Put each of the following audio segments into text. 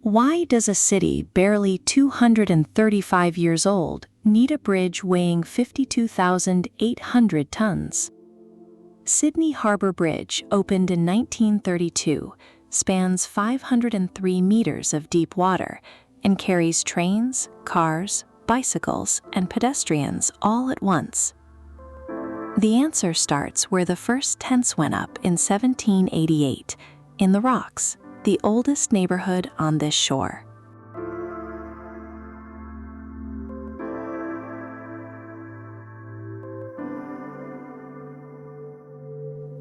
Why does a city barely 235 years old need a bridge weighing 52,800 tons? Sydney Harbour Bridge opened in 1932, spans 503 meters of deep water, and carries trains, cars, bicycles, and pedestrians all at once. The answer starts where the first tents went up in 1788, in the Rocks, the oldest neighborhood on this shore.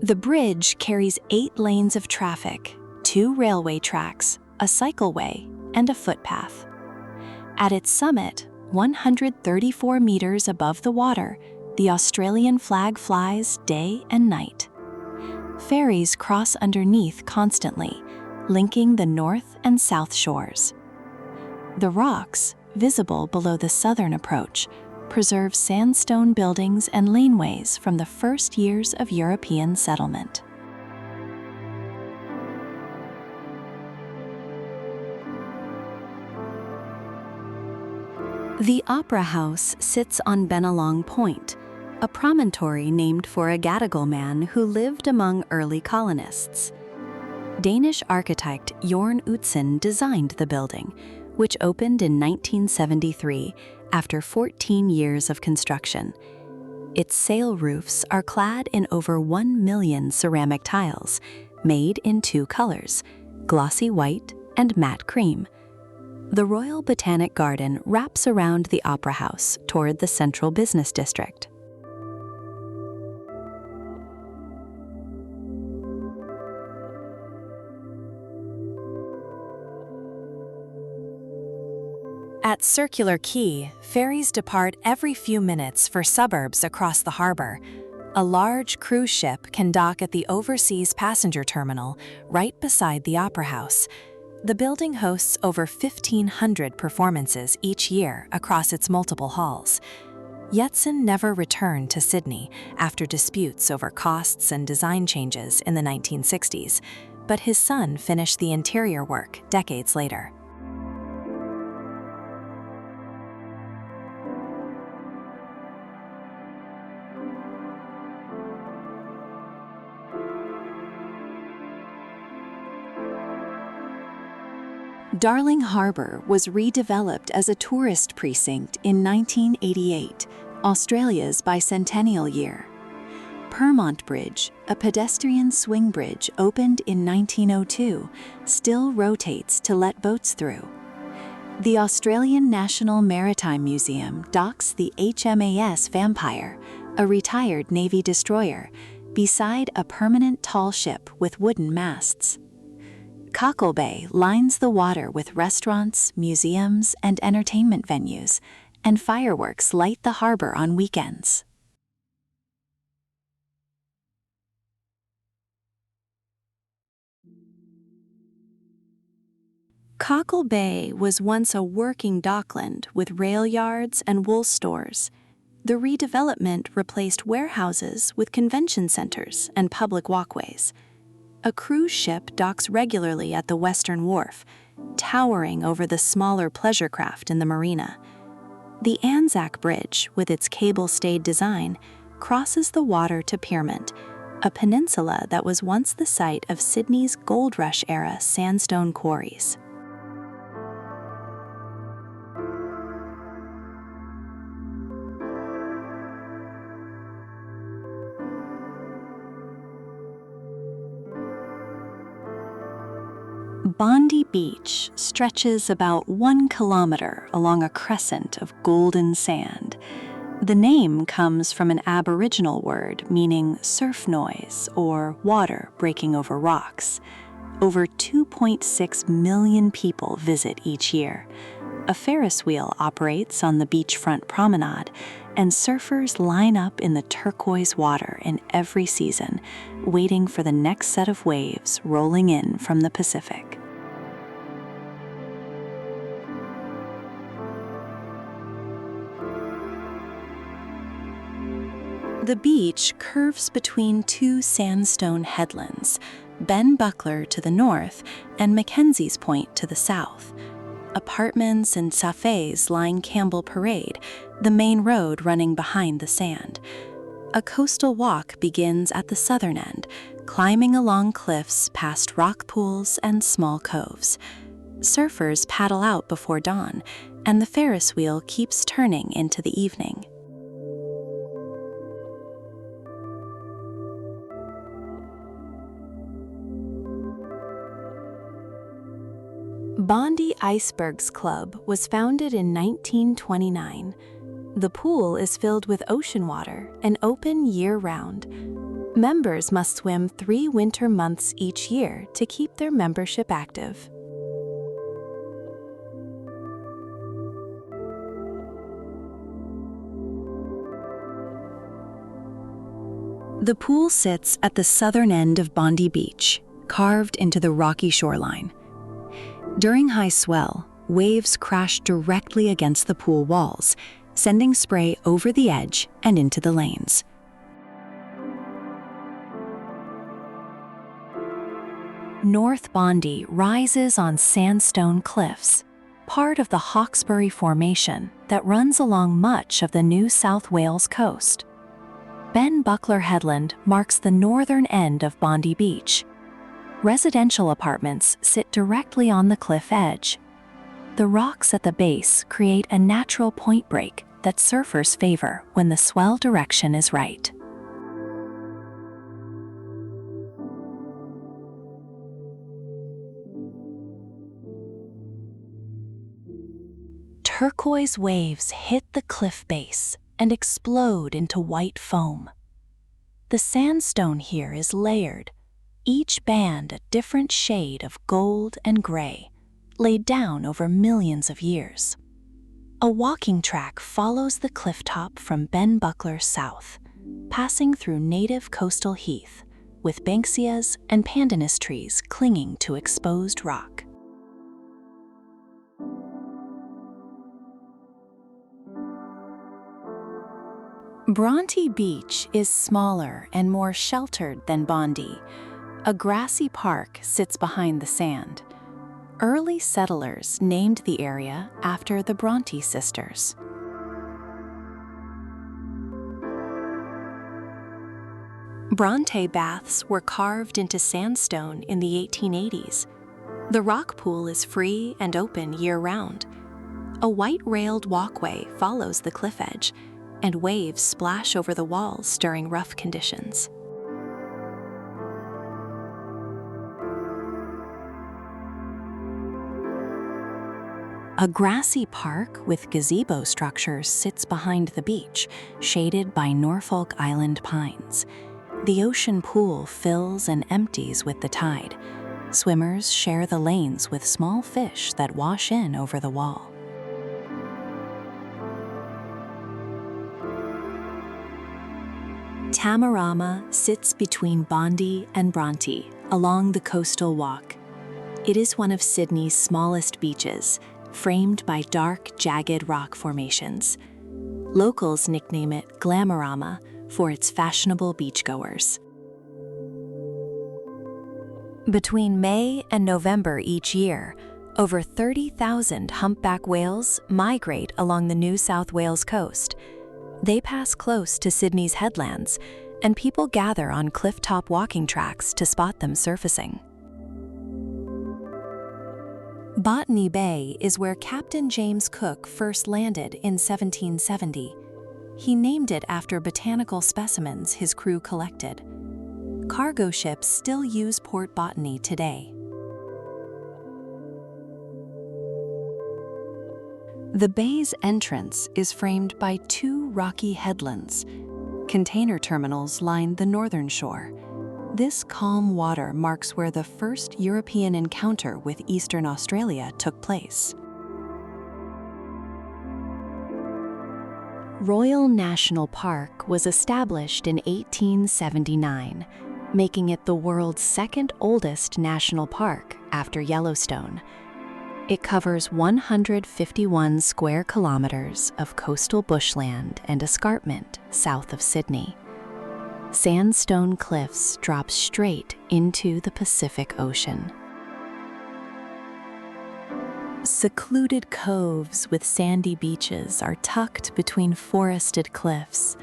The bridge carries 8 lanes of traffic, 2 railway tracks, a cycleway, and a footpath. At its summit, 134 meters above the water, the Australian flag flies day and night. Ferries cross underneath constantly, linking the north and south shores. The Rocks, visible below the southern approach, preserve sandstone buildings and laneways from the first years of European settlement. The Opera House sits on Benelong Point, a promontory named for a Gadigal man who lived among early colonists. Danish architect Jorn Utzon designed the building, which opened in 1973 after 14 years of construction. Its sail roofs are clad in over 1 million ceramic tiles, made in 2 colors, glossy white and matte cream. The Royal Botanic Garden wraps around the Opera House toward the central business district. At Circular Quay, ferries depart every few minutes for suburbs across the harbor. A large cruise ship can dock at the Overseas Passenger Terminal right beside the Opera House. The building hosts over 1,500 performances each year across its multiple halls. Utzon never returned to Sydney after disputes over costs and design changes in the 1960s, but his son finished the interior work decades later. Darling Harbour was redeveloped as a tourist precinct in 1988, Australia's bicentennial year. Pyrmont Bridge, a pedestrian swing bridge opened in 1902, still rotates to let boats through. The Australian National Maritime Museum docks the HMAS Vampire, a retired Navy destroyer, beside a permanent tall ship with wooden masts. Cockle Bay lines the water with restaurants, museums, and entertainment venues, and fireworks light the harbor on weekends. Cockle Bay was once a working dockland with rail yards and wool stores. The redevelopment replaced warehouses with convention centers and public walkways. A cruise ship docks regularly at the Western Wharf, towering over the smaller pleasure craft in the marina. The Anzac Bridge, with its cable-stayed design, crosses the water to Pyrmont, a peninsula that was once the site of Sydney's Gold Rush-era sandstone quarries. Bondi Beach stretches about 1 kilometer along a crescent of golden sand. The name comes from an Aboriginal word meaning surf noise or water breaking over rocks. Over 2.6 million people visit each year. A Ferris wheel operates on the beachfront promenade, and surfers line up in the turquoise water in every season, waiting for the next set of waves rolling in from the Pacific. The beach curves between two sandstone headlands, Ben Buckler to the north and Mackenzie's Point to the south. Apartments and cafes line Campbell Parade, the main road running behind the sand. A coastal walk begins at the southern end, climbing along cliffs past rock pools and small coves. Surfers paddle out before dawn, and the Ferris wheel keeps turning into the evening. Bondi Icebergs Club was founded in 1929. The pool is filled with ocean water and open year-round. Members must swim 3 winter months each year to keep their membership active. The pool sits at the southern end of Bondi Beach, carved into the rocky shoreline. During high swell, waves crash directly against the pool walls, sending spray over the edge and into the lanes. North Bondi rises on sandstone cliffs, part of the Hawkesbury Formation that runs along much of the New South Wales coast. Ben Buckler Headland marks the northern end of Bondi Beach. Residential apartments sit directly on the cliff edge. The rocks at the base create a natural point break that surfers favor when the swell direction is right. Turquoise waves hit the cliff base and explode into white foam. The sandstone here is layered, each band a different shade of gold and gray, laid down over millions of years. A walking track follows the clifftop from Ben Buckler south, passing through native coastal heath, with banksias and pandanus trees clinging to exposed rock. Bronte Beach is smaller and more sheltered than Bondi. A grassy park sits behind the sand. Early settlers named the area after the Bronte sisters. Bronte baths were carved into sandstone in the 1880s. The rock pool is free and open year-round. A white-railed walkway follows the cliff edge, and waves splash over the walls during rough conditions. A grassy park with gazebo structures sits behind the beach, shaded by Norfolk Island pines. The ocean pool fills and empties with the tide. Swimmers share the lanes with small fish that wash in over the wall. Tamarama sits between Bondi and Bronte along the coastal walk. It is one of Sydney's smallest beaches, framed by dark, jagged rock formations. Locals nickname it Glamorama for its fashionable beachgoers. Between May and November each year, over 30,000 humpback whales migrate along the New South Wales coast. They pass close to Sydney's headlands, and people gather on cliff-top walking tracks to spot them surfacing. Botany Bay is where Captain James Cook first landed in 1770. He named it after botanical specimens his crew collected. Cargo ships still use Port Botany today. The bay's entrance is framed by 2 rocky headlands. Container terminals line the northern shore. This calm water marks where the first European encounter with Eastern Australia took place. Royal National Park was established in 1879, making it the world's second oldest national park after Yellowstone. It covers 151 square kilometers of coastal bushland and escarpment south of Sydney. Sandstone cliffs drop straight into the Pacific Ocean. Secluded coves with sandy beaches are tucked between forested cliffs.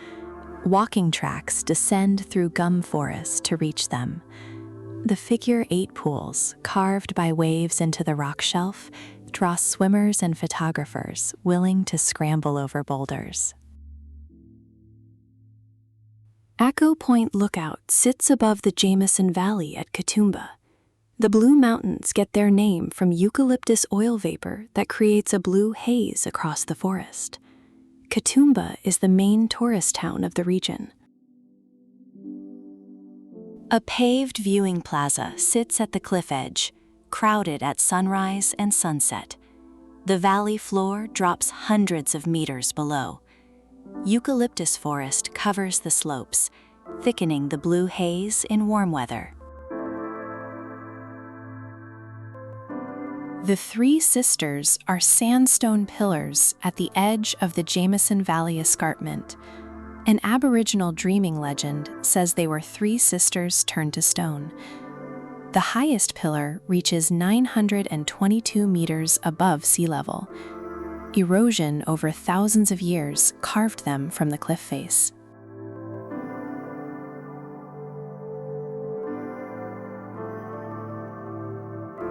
Walking tracks descend through gum forest to reach them. The figure-8 pools, carved by waves into the rock shelf, draw swimmers and photographers willing to scramble over boulders. Echo Point Lookout sits above the Jameson Valley at Katoomba. The Blue Mountains get their name from eucalyptus oil vapor that creates a blue haze across the forest. Katoomba is the main tourist town of the region. A paved viewing plaza sits at the cliff edge, crowded at sunrise and sunset. The valley floor drops hundreds of meters below. Eucalyptus forest covers the slopes, thickening the blue haze in warm weather. The Three Sisters are sandstone pillars at the edge of the Jameson Valley escarpment. An Aboriginal dreaming legend says they were three sisters turned to stone. The highest pillar reaches 922 meters above sea level. Erosion over thousands of years carved them from the cliff face.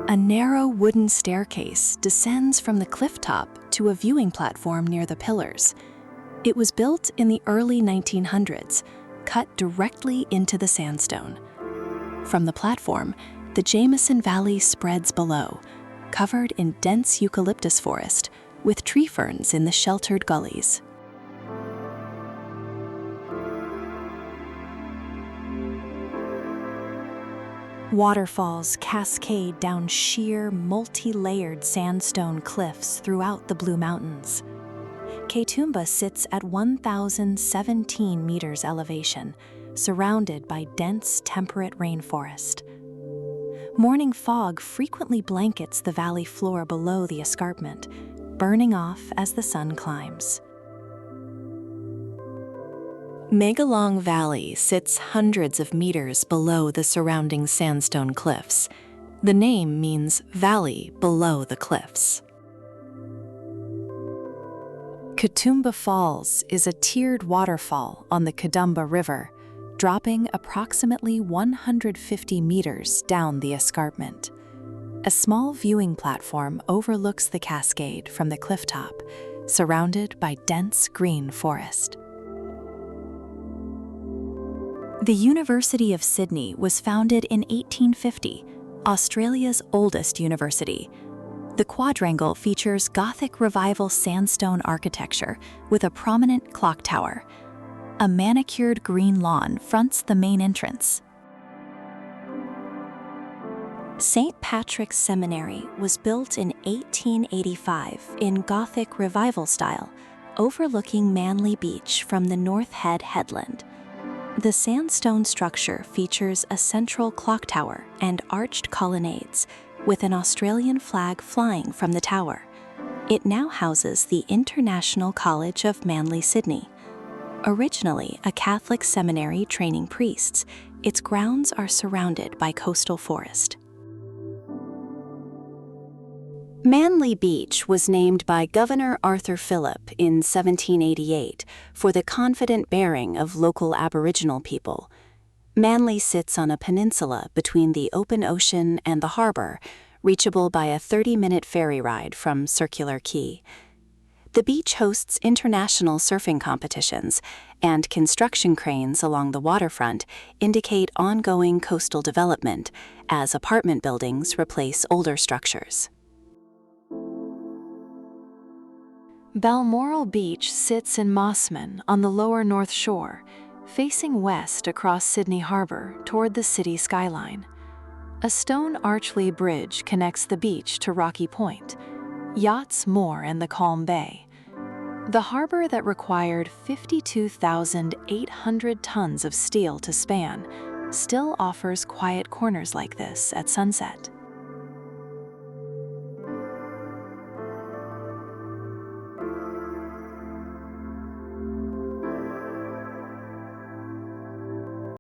A narrow wooden staircase descends from the cliff top to a viewing platform near the pillars. It was built in the early 1900s, cut directly into the sandstone. From the platform, the Jameson Valley spreads below, covered in dense eucalyptus forest, with tree ferns in the sheltered gullies. Waterfalls cascade down sheer, multi-layered sandstone cliffs throughout the Blue Mountains. Katoomba sits at 1,017 meters elevation, surrounded by dense, temperate rainforest. Morning fog frequently blankets the valley floor below the escarpment, burning off as the sun climbs. Megalong Valley sits hundreds of meters below the surrounding sandstone cliffs. The name means valley below the cliffs. Katoomba Falls is a tiered waterfall on the Katoomba River, dropping approximately 150 meters down the escarpment. A small viewing platform overlooks the cascade from the clifftop, surrounded by dense green forest. The University of Sydney was founded in 1850, Australia's oldest university. The quadrangle features Gothic Revival sandstone architecture with a prominent clock tower. A manicured green lawn fronts the main entrance. St. Patrick's Seminary was built in 1885 in Gothic Revival style, overlooking Manly Beach from the North Head headland. The sandstone structure features a central clock tower and arched colonnades, with an Australian flag flying from the tower. It now houses the International College of Manly Sydney. Originally a Catholic seminary training priests, its grounds are surrounded by coastal forest. Manly Beach was named by Governor Arthur Phillip in 1788 for the confident bearing of local Aboriginal people. Manly sits on a peninsula between the open ocean and the harbour, reachable by a 30-minute ferry ride from Circular Quay. The beach hosts international surfing competitions, and construction cranes along the waterfront indicate ongoing coastal development as apartment buildings replace older structures. Balmoral Beach sits in Mossman on the lower North Shore, facing west across Sydney Harbour toward the city skyline. A stone archway bridge connects the beach to Rocky Point. Yachts moor in the calm bay. The harbour that required 52,800 tons of steel to span still offers quiet corners like this at sunset.